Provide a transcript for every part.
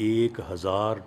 1000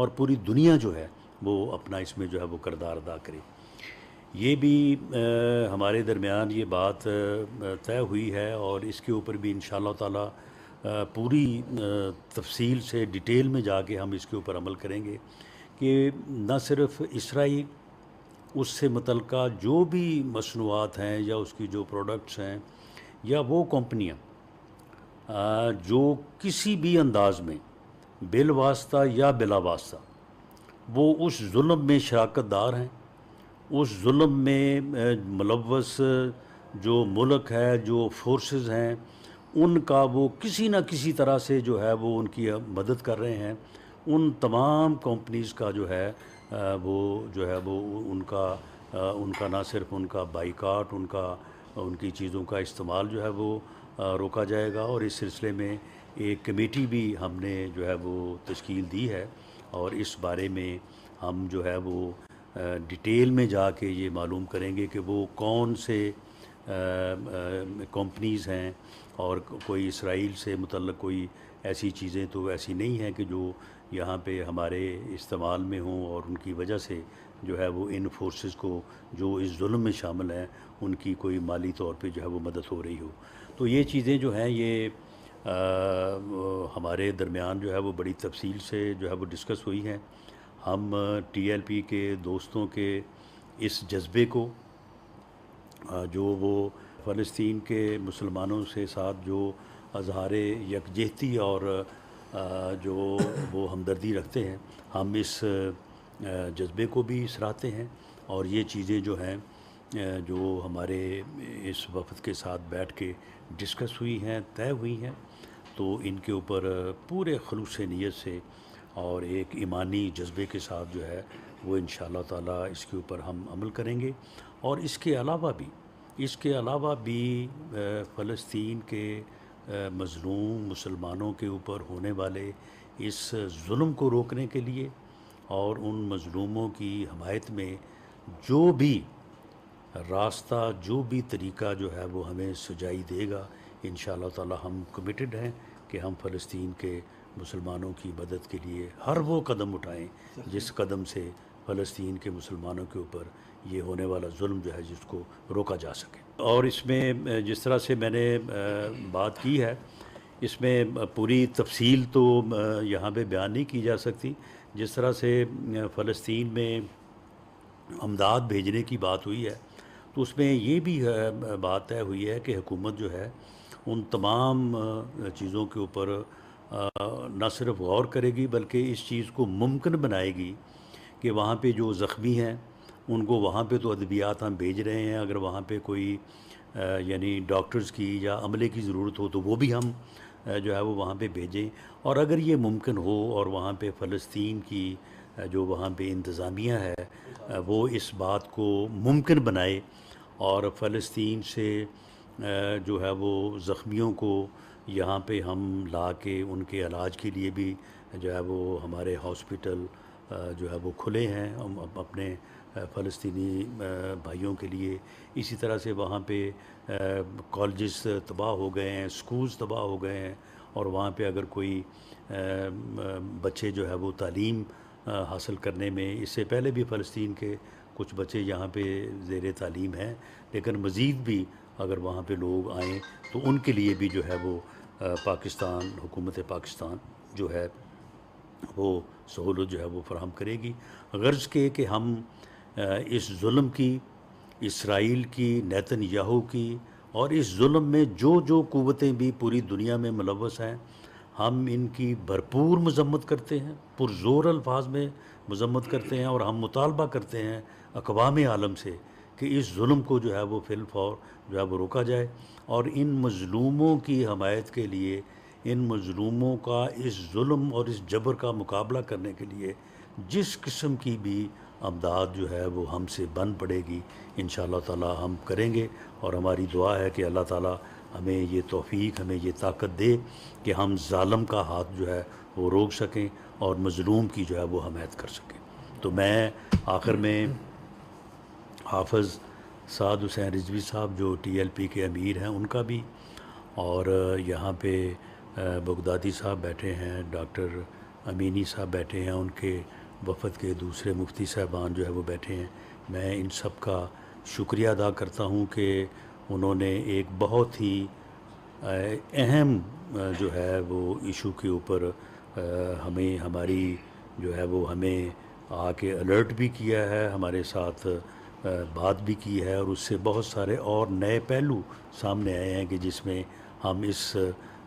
اور پوری دنیا جو ہے وہ اپنا اس میں جو ہے وہ کردار ادا کرے۔ یہ بھی ہمارے درمیان یہ بات طے ہوئی ہے، اور اس کے اوپر بھی انشاءاللہ تعالی پوری تفصیل سے ڈیٹیل میں جا کے ہم اس کے اوپر عمل کریں گے کہ نہ صرف اسرائیل، اس سے متعلقہ جو بھی مصنوعات ہیں یا اس کی جو پروڈکٹس ہیں یا وہ کمپنیاں جو کسی بھی انداز میں بالواسطہ یا بلا واسطہ وہ اس ظلم میں شراکت دار ہیں، اس ظلم میں ملوث جو ملک ہے، جو فورسز ہیں، ان کا وہ کسی نہ کسی طرح سے جو ہے وہ ان کی مدد کر رہے ہیں، ان تمام کمپنیز کا جو ہے وہ جو ہے وہ ان کا نہ صرف ان کا بائیکاٹ، ان کی چیزوں کا استعمال جو ہے وہ روکا جائے گا، اور اس سلسلے میں ایک کمیٹی بھی ہم نے جو ہے وہ تشکیل دی ہے، اور اس بارے میں ہم جو ہے وہ ڈیٹیل میں جا کے یہ معلوم کریں گے کہ وہ کون سے کمپنیز ہیں، اور کوئی اسرائیل سے متعلق کوئی ایسی چیزیں تو ایسی نہیں ہیں کہ جو یہاں پہ ہمارے استعمال میں ہوں، اور ان کی وجہ سے جو ہے وہ ان فورسز کو جو اس ظلم میں شامل ہیں ان کی کوئی مالی طور پہ جو ہے وہ مدد ہو رہی ہو۔ تو یہ چیزیں جو ہیں یہ ہمارے درمیان جو ہے وہ بڑی تفصیل سے جو ہے وہ ڈسکس ہوئی ہیں۔ ہم ٹی ایل پی کے دوستوں کے اس جذبے کو جو وہ فلسطین کے مسلمانوں سے ساتھ جو اظہار یکجہتی اور جو وہ ہمدردی رکھتے ہیں، ہم اس جذبے کو بھی سراہتے ہیں، اور یہ چیزیں جو ہیں جو ہمارے اس وفد کے ساتھ بیٹھ کے ڈسکس ہوئی ہیں، طے ہوئی ہیں، تو ان کے اوپر پورے خلوص نیت سے اور ایک ایمانی جذبے کے ساتھ جو ہے وہ انشاءاللہ تعالی اس کے اوپر ہم عمل کریں گے۔ اور اس کے علاوہ بھی فلسطین کے مظلوم مسلمانوں کے اوپر ہونے والے اس ظلم کو روکنے کے لیے اور ان مظلوموں کی حمایت میں جو بھی راستہ، جو بھی طریقہ جو ہے وہ ہمیں سجائی دے گا، انشاءاللہ تعالی ہم کمیٹڈ ہیں کہ ہم فلسطین کے مسلمانوں کی مدد کے لیے ہر وہ قدم اٹھائیں جس قدم سے فلسطین کے مسلمانوں کے اوپر یہ ہونے والا ظلم جو ہے جس کو روکا جا سکے۔ اور اس میں جس طرح سے میں نے بات کی ہے، اس میں پوری تفصیل تو یہاں پہ بیان نہیں کی جا سکتی۔ جس طرح سے فلسطین میں امداد بھیجنے کی بات ہوئی ہے، تو اس میں یہ بھی بات طے ہوئی ہے کہ حکومت جو ہے ان تمام چیزوں کے اوپر نہ صرف غور کرے گی بلکہ اس چیز کو ممکن بنائے گی کہ وہاں پہ جو زخمی ہیں ان کو وہاں پہ تو ادویات ہم بھیج رہے ہیں، اگر وہاں پہ کوئی یعنی ڈاکٹرز کی یا عملے کی ضرورت ہو تو وہ بھی ہم جو ہے وہ وہاں پہ بھیجیں، اور اگر یہ ممکن ہو اور وہاں پہ فلسطین کی جو وہاں پہ انتظامیہ ہے وہ اس بات کو ممکن بنائے اور فلسطین سے جو ہے وہ زخمیوں کو یہاں پہ ہم لا کے ان کے علاج کے لیے بھی جو ہے وہ ہمارے ہاسپٹل جو ہے وہ کھلے ہیں ہم اپنے فلسطینی بھائیوں کے لیے۔ اسی طرح سے وہاں پہ کالجز تباہ ہو گئے ہیں، سکولز تباہ ہو گئے ہیں، اور وہاں پہ اگر کوئی بچے جو ہے وہ تعلیم حاصل کرنے میں، اس سے پہلے بھی فلسطین کے کچھ بچے یہاں پہ زیر تعلیم ہیں، لیکن مزید بھی اگر وہاں پہ لوگ آئیں تو ان کے لیے بھی جو ہے وہ پاکستان، حکومت پاکستان جو ہے وہ سہولت جو ہے وہ فراہم کرے گی، غرض کے کہ ہم اس ظلم کی، اسرائیل کی، نیتن یاہو کی، اور اس ظلم میں جو قوتیں بھی پوری دنیا میں ملوث ہیں، ہم ان کی بھرپور مذمت کرتے ہیں، پرزور الفاظ میں مذمت کرتے ہیں، اور ہم مطالبہ کرتے ہیں اقوام عالم سے کہ اس ظلم کو جو ہے وہ فی الفور جو ہے وہ روکا جائے، اور ان مظلوموں کی حمایت کے لیے، ان مظلوموں کا اس ظلم اور اس جبر کا مقابلہ کرنے کے لیے جس قسم کی بھی امداد جو ہے وہ ہم سے بن پڑے گی انشاءاللہ تعالی ہم کریں گے، اور ہماری دعا ہے کہ اللہ تعالی ہمیں یہ توفیق، ہمیں یہ طاقت دے کہ ہم ظالم کا ہاتھ جو ہے وہ روک سکیں اور مظلوم کی جو ہے وہ حمایت کر سکیں۔ تو میں آخر میں حافظ سعد حسین رضوی صاحب جو ٹی ایل پی کے امیر ہیں ان کا بھی، اور یہاں پہ بغدادی صاحب بیٹھے ہیں، ڈاکٹر امینی صاحب بیٹھے ہیں، ان کے وفد کے دوسرے مفتی صاحبان جو ہے وہ بیٹھے ہیں، میں ان سب کا شکریہ ادا کرتا ہوں کہ انہوں نے ایک بہت ہی اہم جو ہے وہ ایشو کے اوپر ہمیں ہماری جو ہے وہ ہمیں آ کے الرٹ بھی کیا ہے، ہمارے ساتھ بات بھی کی ہے، اور اس سے بہت سارے اور نئے پہلو سامنے آئے ہیں کہ جس میں ہم اس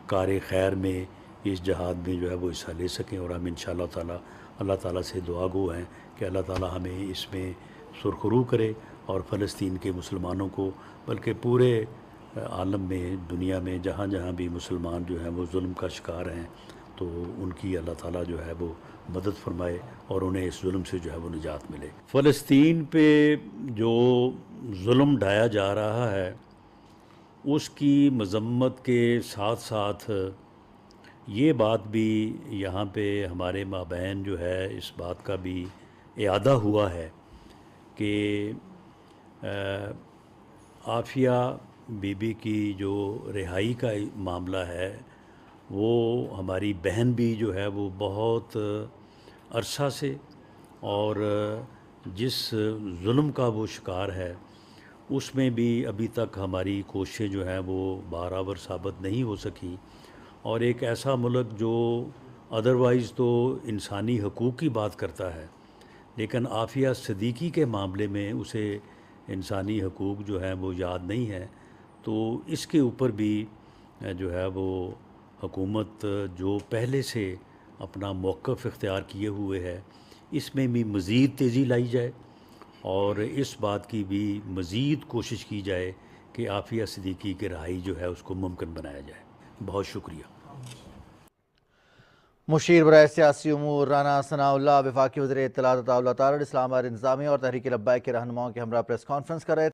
کار خیر میں، اس جہاد میں جو ہے وہ حصہ لے سکیں، اور ہم انشاءاللہ تعالی اللہ تعالیٰ سے دعا گو ہیں کہ اللہ تعالیٰ ہمیں اس میں سرخرو کرے، اور فلسطین کے مسلمانوں کو، بلکہ پورے عالم میں، دنیا میں جہاں جہاں بھی مسلمان جو ہیں وہ ظلم کا شکار ہیں، تو ان کی اللہ تعالیٰ جو ہے وہ مدد فرمائے اور انہیں اس ظلم سے جو ہے وہ نجات ملے۔ فلسطین پہ جو ظلم ڈھایا جا رہا ہے اس کی مذمت کے ساتھ ساتھ یہ بات بھی یہاں پہ ہمارے مابین جو ہے اس بات کا بھی اعادہ ہوا ہے کہ عافیہ بی بی کی جو رہائی کا معاملہ ہے، وہ ہماری بہن بھی جو ہے وہ بہت عرصہ سے اور جس ظلم کا وہ شکار ہے اس میں بھی ابھی تک ہماری کوششیں جو ہیں وہ بارآور ثابت نہیں ہو سکیں، اور ایک ایسا ملک جو ادروائز تو انسانی حقوق کی بات کرتا ہے، لیکن عافیہ صدیقی کے معاملے میں اسے انسانی حقوق جو ہیں وہ یاد نہیں ہے، تو اس کے اوپر بھی جو ہے وہ حکومت جو پہلے سے اپنا موقف اختیار کیے ہوئے ہے، اس میں بھی مزید تیزی لائی جائے، اور اس بات کی بھی مزید کوشش کی جائے کہ عافیہ صدیقی کی رہائی جو ہے اس کو ممکن بنایا جائے۔ بہت شکریہ۔ مشیر برائے سیاسی امور رانا ثناء اللہ وفاقی وزیر اطلاعات عطاء اللہ تارڑ اسلام آباد انتظامیہ اور تحریک لبیک کے رہنماؤں کے ہمراہ پریس کانفرنس کر رہے تھے۔